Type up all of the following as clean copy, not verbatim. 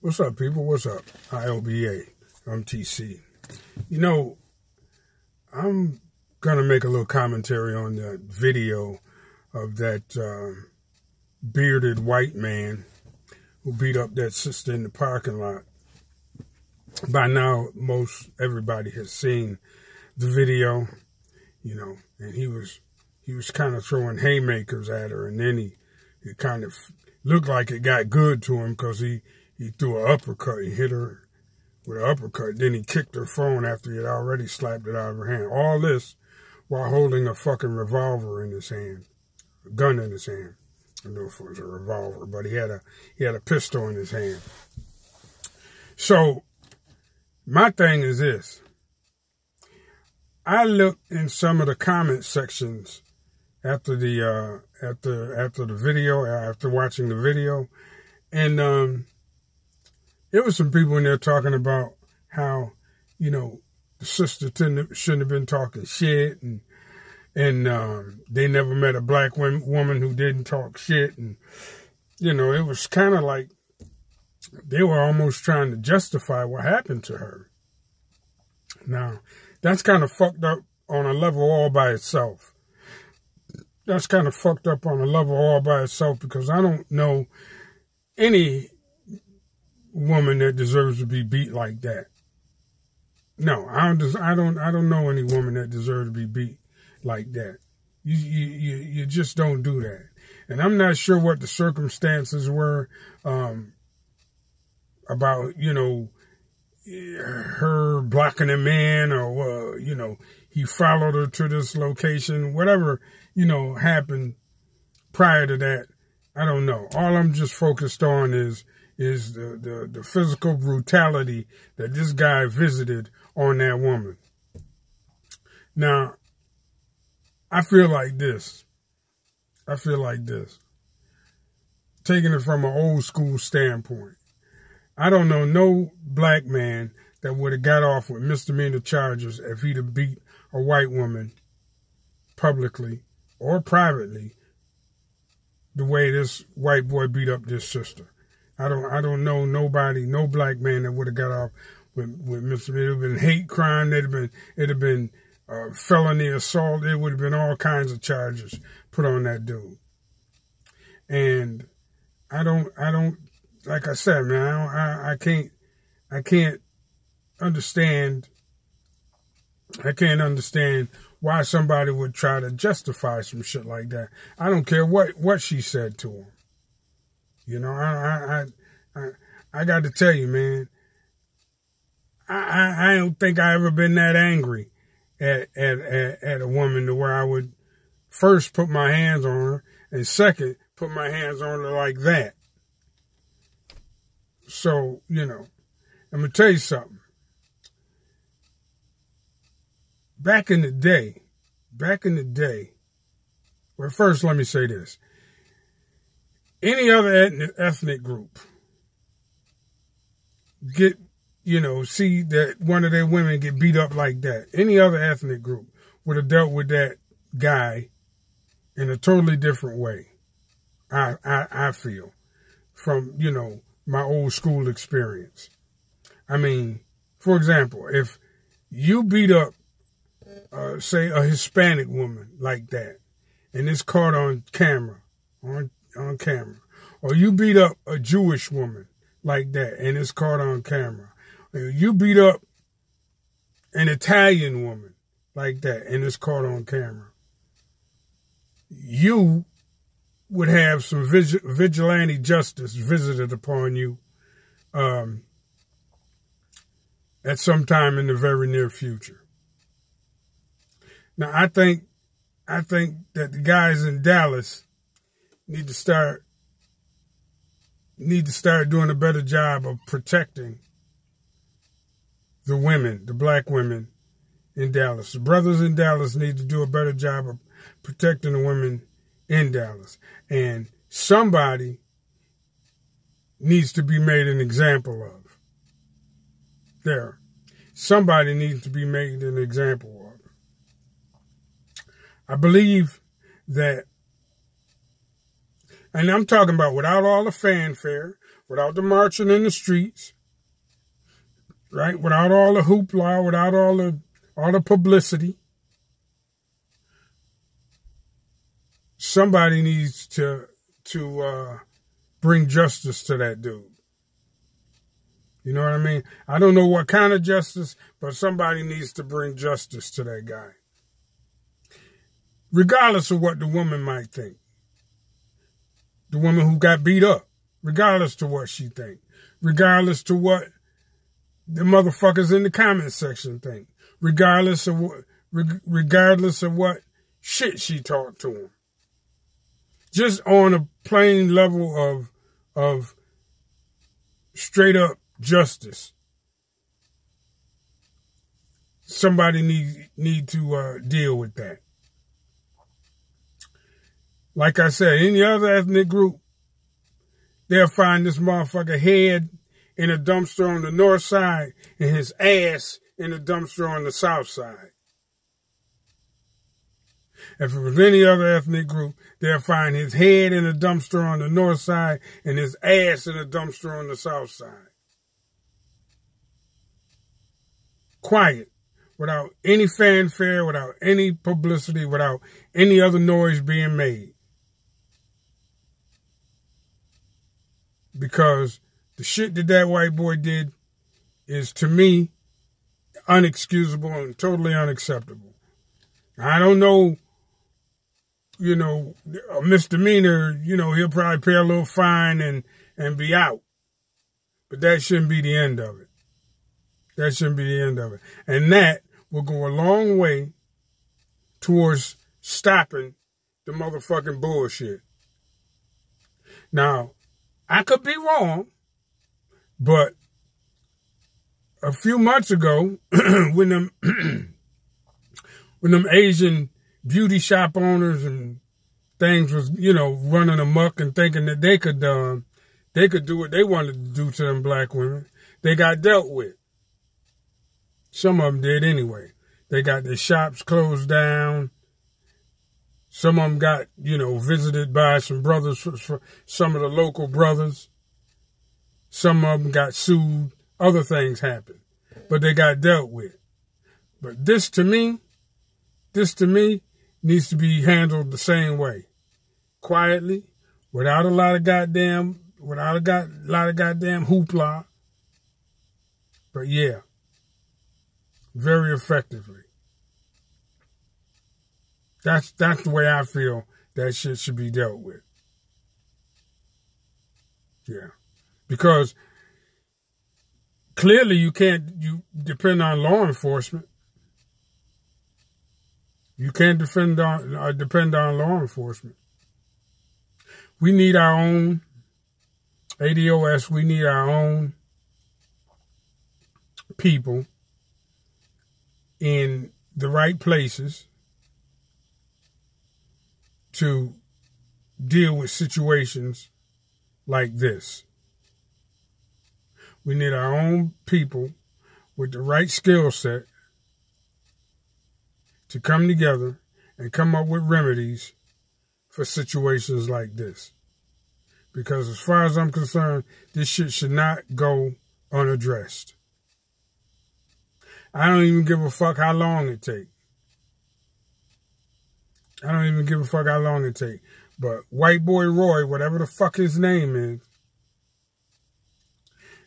What's up, people? What's up? IOBA. I'm TC. You know, I'm going to make a little commentary on the video of that bearded white man who beat up that sister in the parking lot. By now, most everybody has seen the video, you know, and he was kind of throwing haymakers at her, and then it kind of looked like it got good to him because he threw an uppercut. He hit her with an uppercut. Then he kicked her phone after he had already slapped it out of her hand. All this while holding a fucking revolver in his hand, a gun in his hand. I don't know if it was a revolver, but he had a pistol in his hand. So my thing is this. I looked in some of the comment sections after the video, after watching the video, and there was some people in there talking about how, you know, the sister shouldn't have been talking shit, and they never met a black woman who didn't talk shit, and you know, it was kind of like they were almost trying to justify what happened to her. Now, that's kind of fucked up on a level all by itself. That's kind of fucked up on a level all by itself, because I don't know any woman that deserves to be beat like that. No, I don't know any woman that deserves to be beat like that. You just don't do that. And I'm not sure what the circumstances were about, you know, her blocking a man, or you know, he followed her to this location, whatever, you know, happened prior to that. I don't know. All I'm just focused on is the physical brutality that this guy visited on that woman. Now, I feel like this. Taking it from an old school standpoint. I don't know no black man that would have got off with misdemeanor charges if he'd have beat a white woman publicly or privately the way this white boy beat up this sister. I don't know nobody, no black man that would have got off with misdemeanor. It would have been hate crime. It'd have been felony assault. It would have been all kinds of charges put on that dude. And I don't, like I said, man, I can't understand why somebody would try to justify some shit like that. I don't care what she said to him. You know, I got to tell you, man, I don't think I ever been that angry at a woman to where I would first put my hands on her, and second, put my hands on her like that. So, you know, I'm going to tell you something. Back in the day, well, first let me say this. Any other ethnic group get, you know, see that one of their women get beat up like that. Any other ethnic group would have dealt with that guy in a totally different way. I feel, from, you know, my old school experience. I mean, for example, if you beat up, say, a Hispanic woman like that, and it's caught on camera, on camera, or you beat up a Jewish woman like that, and it's caught on camera, or you beat up an Italian woman like that, and it's caught on camera, you would have some vigilante justice visited upon you at some time in the very near future. Now, I think that the guys in Dallas need to start doing a better job of protecting the women, the black women in Dallas. The brothers in Dallas need to do a better job of protecting the women in Dallas. And somebody needs to be made an example of. Somebody needs to be made an example of. I believe that, and I'm talking about without all the fanfare, without the marching in the streets, right? Without all the hoopla, without all the publicity. Somebody needs to bring justice to that dude. You know what I mean? I don't know what kind of justice, but somebody needs to bring justice to that guy. Regardless of what the woman might think. The woman who got beat up. Regardless to what she think. Regardless to what the motherfuckers in the comment section think. Regardless of what shit she talked to him. Just on a plain level of straight up justice. Somebody need to deal with that. Like I said, any other ethnic group, they'll find this motherfucker head in a dumpster on the north side and his ass in a dumpster on the south side. If it was any other ethnic group, they'll find his head in a dumpster on the north side and his ass in a dumpster on the south side. Quiet, without any fanfare, without any publicity, without any other noise being made. Because the shit that white boy did is, to me, unexcusable and totally unacceptable. I don't know, a misdemeanor, he'll probably pay a little fine and be out. But that shouldn't be the end of it. That shouldn't be the end of it. And that will go a long way towards stopping the motherfucking bullshit. Now, I could be wrong, but a few months ago, when them Asian beauty shop owners and things was, running amok and thinking that they could do what they wanted to do to them black women, they got dealt with. Some of them did anyway. They got their shops closed down. Some of them got, visited by some brothers, some of the local brothers. Some of them got sued. Other things happened. But they got dealt with. But this to me needs to be handled the same way. Quietly, without a lot of goddamn hoopla. But yeah, very effectively. That's the way I feel that shit should be dealt with. Yeah. Because clearly you depend on law enforcement. You can't depend on law enforcement. We need our own ADOS. We need our own people in the right places to deal with situations like this. We need our own people with the right skill set to come together and come up with remedies for situations like this. Because as far as I'm concerned, this shit should not go unaddressed. I don't even give a fuck how long it takes. I don't even give a fuck how long it takes. But White Boy Roy, whatever the fuck his name is,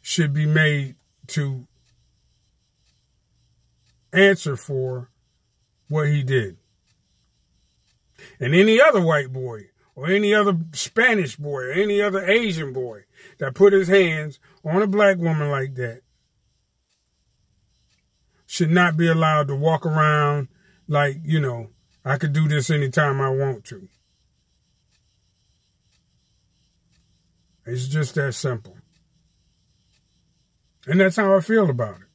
should be made to answer for what he did. And any other white boy, or any other Spanish boy, or any other Asian boy that put his hands on a black woman like that should not be allowed to walk around like, I could do this anytime I want to. It's just that simple. And that's how I feel about it.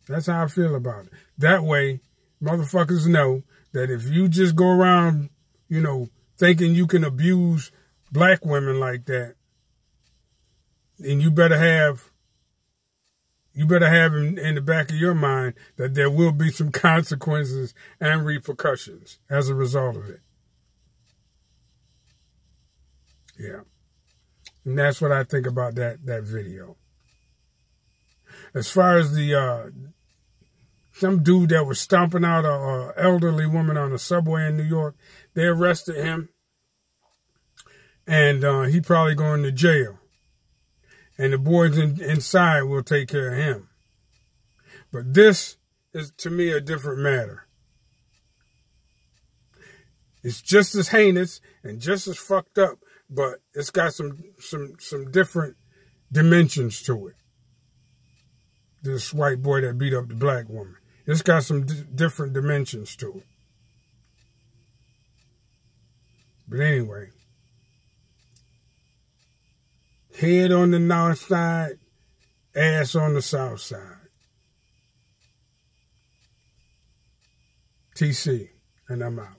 That's how I feel about it. That way, motherfuckers know that if you just go around, thinking you can abuse black women like that, then you better have in the back of your mind that there will be some consequences and repercussions as a result of it. Yeah. And that's what I think about that video. As far as the some dude that was stomping out an elderly woman on the subway in New York, they arrested him, and he probably going to jail. And the boys inside will take care of him. But this is, to me, a different matter. It's just as heinous and just as fucked up, but it's got some different dimensions to it. This white boy that beat up the black woman. It's got some different dimensions to it. But anyway, head on the north side, ass on the south side. TC, and I'm out.